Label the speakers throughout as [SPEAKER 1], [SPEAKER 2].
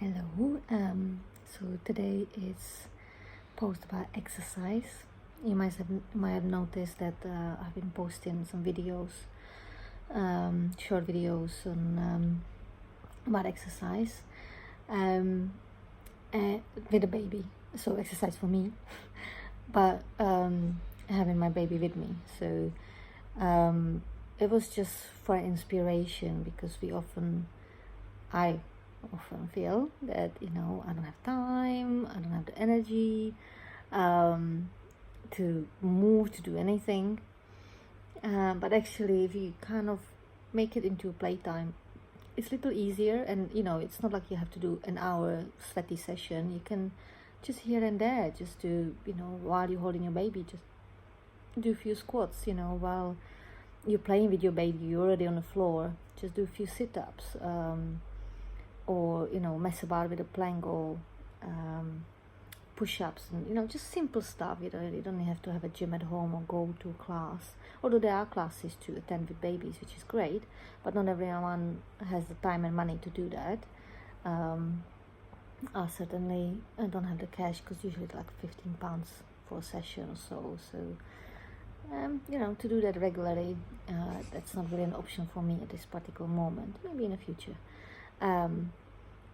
[SPEAKER 1] Hello. So today is post about exercise. You might have noticed that I've been posting some videos, short videos on about exercise, um, with a baby. So exercise for me, but having my baby with me. So it was just for inspiration because I often feel that I don't have time, I don't have the energy to move, to do anything, but actually if you kind of make it into a playtime, it's a little easier. And it's not like you have to do an hour sweaty session. You can just here and there just do, while you're holding your baby, just do a few squats. While you're playing with your baby, you're already on the floor, just do a few sit-ups, or mess about with a plank, or push-ups, and just simple stuff. You don't have to have a gym at home or go to a class, although there are classes to attend with babies, which is great, but not everyone has the time and money to do that. I certainly don't have the cash, because usually it's like £15 for a session or so. To do that regularly, that's not really an option for me at this particular moment. Maybe in the future.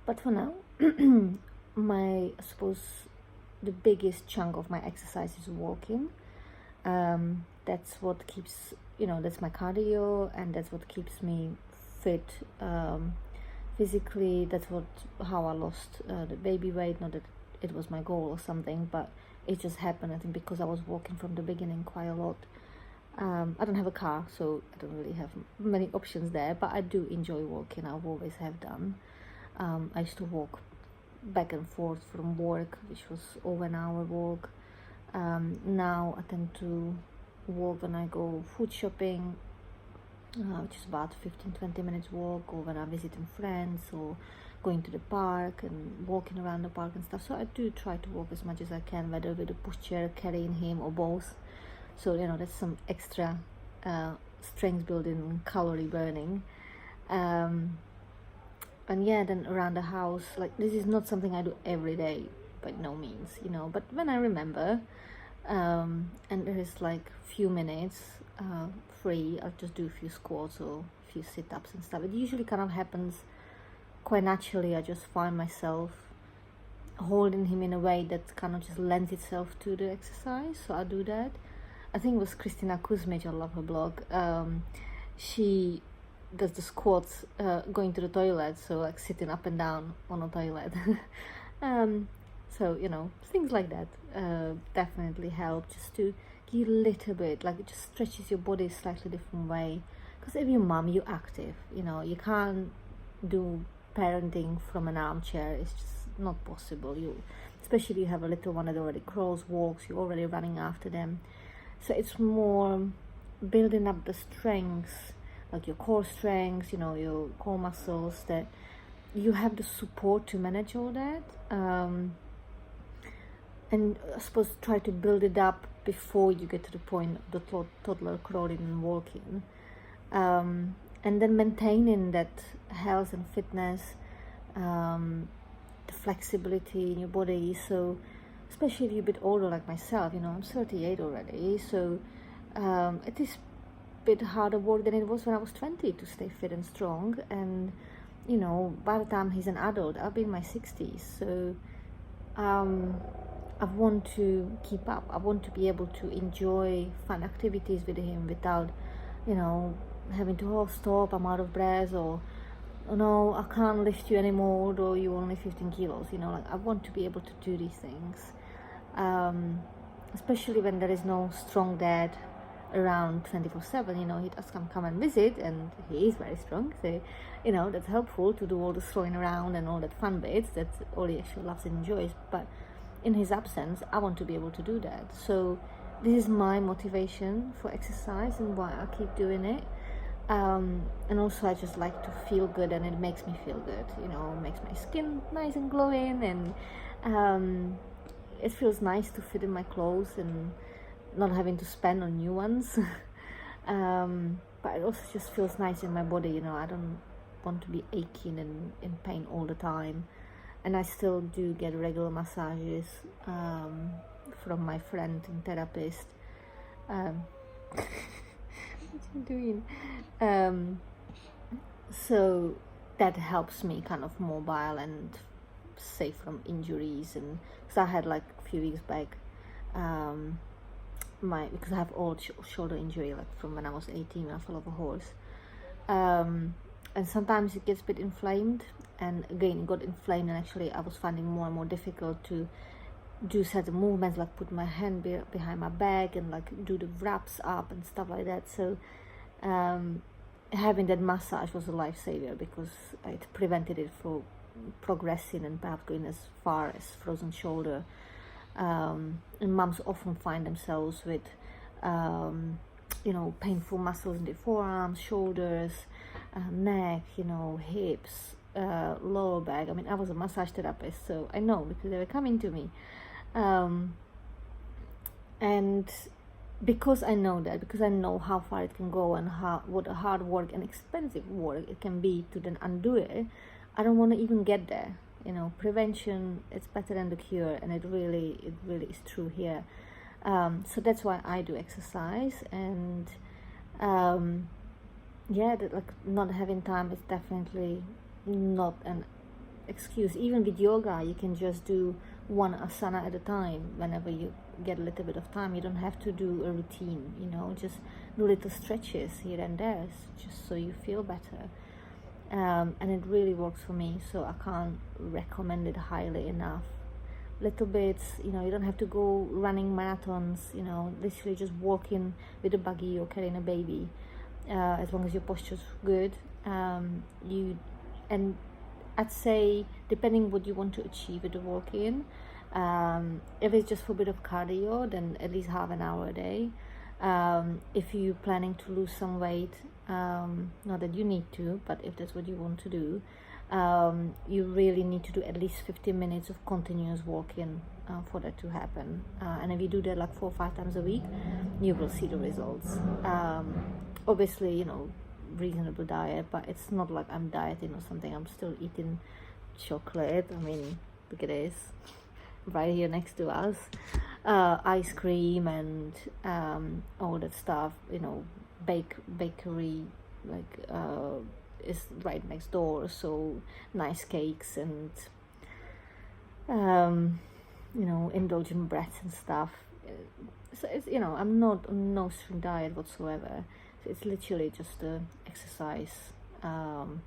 [SPEAKER 1] But for now, I suppose the biggest chunk of my exercise is walking. That's what keeps, that's my cardio, and that's what keeps me fit physically. That's how I lost the baby weight. Not that it was my goal or something, but it just happened, I think, because I was walking from the beginning quite a lot. I don't have a car, so I don't really have many options there, but I do enjoy walking. I've always have done. I used to walk back and forth from work, which was over an hour walk. Now I tend to walk when I go food shopping, which is about 15-20 minutes walk, or when I'm visiting friends, or going to the park and walking around the park and stuff. So I do try to walk as much as I can, whether with a pushchair, carrying him, or both. So that's some extra strength building, calorie burning. And yeah, then around the house, like, this is not something I do every day, by no means, but when I remember, and there is like few minutes free, I'll just do a few squats or a few sit-ups and stuff. It usually kind of happens quite naturally. I just find myself holding him in a way that kind of just lends itself to the exercise, so I do that. I think it was Christina Kuzmic, I love her blog. She does the squats going to the toilet, so like sitting up and down on a toilet. So things like that definitely help, just to give a little bit, like, it just stretches your body a slightly different way. Because if you're mom, you're active, you can't do parenting from an armchair. It's just not possible. Especially if you have a little one that already crawls, walks, you're already running after them. So it's more building up the strengths, like your core strengths, your core muscles, that you have the support to manage all that. And I suppose try to build it up before you get to the point of the toddler crawling and walking. And then maintaining that health and fitness, the flexibility in your body. So especially if you're a bit older like myself, I'm 38 already, so it is a bit harder work than it was when I was 20 to stay fit and strong. And by the time he's an adult, I'll be in my 60s, so I want to keep up. I want to be able to enjoy fun activities with him without having to, stop, I'm out of breath, or no, I can't lift you anymore, or you're only 15 kilos. Like, I want to be able to do these things, especially when there is no strong dad around 24/7. He does come and visit, and he is very strong, so that's helpful to do all the throwing around and all that fun bits that Oli actually loves and enjoys. But in his absence, I want to be able to do that. So this is my motivation for exercise and why I keep doing it. And also I just like to feel good, and it makes me feel good. It makes my skin nice and glowing, and it feels nice to fit in my clothes and not having to spend on new ones. But it also just feels nice in my body. I don't want to be aching and in pain all the time. and I still do get regular massages from my friend and therapist. What you doing? So that helps me kind of mobile and safe from injuries, and because I had like a few weeks back because I have old shoulder injury, like from when I was 18 when I fell off a horse, and sometimes it gets a bit inflamed, and again it got inflamed, and actually I was finding more and more difficult to do certain movements, like put my hand behind my back and like do the wraps up and stuff like that. So having that massage was a lifesaver, because it prevented it from progressing and perhaps going as far as frozen shoulder. And moms often find themselves with painful muscles in the forearms, shoulders, neck, hips, lower back. I mean, I was a massage therapist, so I know, because they were coming to me, and because I know that, because I know how far it can go and what a hard work and expensive work it can be to then undo it, I don't want to even get there. Prevention is better than the cure, and it really is true here. So that's why I do exercise, and like not having time is definitely not an excuse. Even with yoga, you can just do one asana at a time. Whenever you get a little bit of time, you don't have to do a routine, just do little stretches here and there, just so you feel better. And it really works for me, so I can't recommend it highly enough. Little bits, you don't have to go running marathons, literally just walking with a buggy or carrying a baby, as long as your posture's good. And I'd say, depending what you want to achieve with the walking, if it's just for a bit of cardio, then at least half an hour a day. If you're planning to lose some weight, not that you need to, but if that's what you want to do, you really need to do at least 15 minutes of continuous walking for that to happen. And if you do that like 4 or 5 times a week, you will see the results. Obviously, reasonable diet, but it's not like I'm dieting or something. I'm still eating chocolate. I mean, look at this right here next to us, ice cream and all that stuff, bakery is right next door, so nice cakes and indulgent breads and stuff. So it's, I'm not on no strict diet whatsoever. So it's literally just exercise, and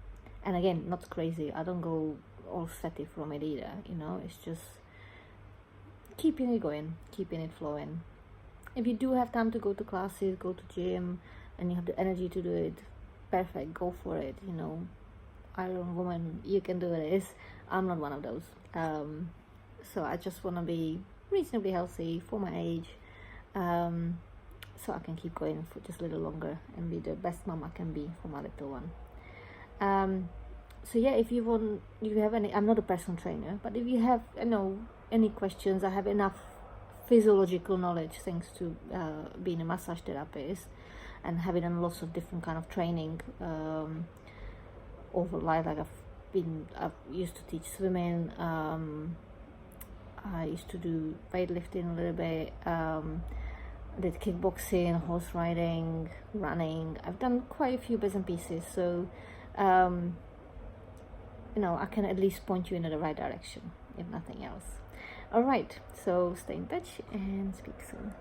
[SPEAKER 1] again, not crazy. I don't go all sweaty from it either. It's just keeping it going, keeping it flowing. If you do have time to go to classes, go to gym, and you have the energy to do it, perfect, go for it. Iron Woman, you can do this. I'm not one of those. So I just want to be reasonably healthy for my age, so I can keep going for just a little longer and be the best mom I can be for my little one. So yeah, if you have any, I'm not a personal trainer, but if you have any questions, I have enough physiological knowledge thanks to being a massage therapist and having done lots of different kind of training over life. Like I've used to teach swimming, I used to do weightlifting a little bit, did kickboxing, horse riding, running. I've done quite a few bits and pieces, so I can at least point you in the right direction, if nothing else. All right, so stay in touch and speak soon.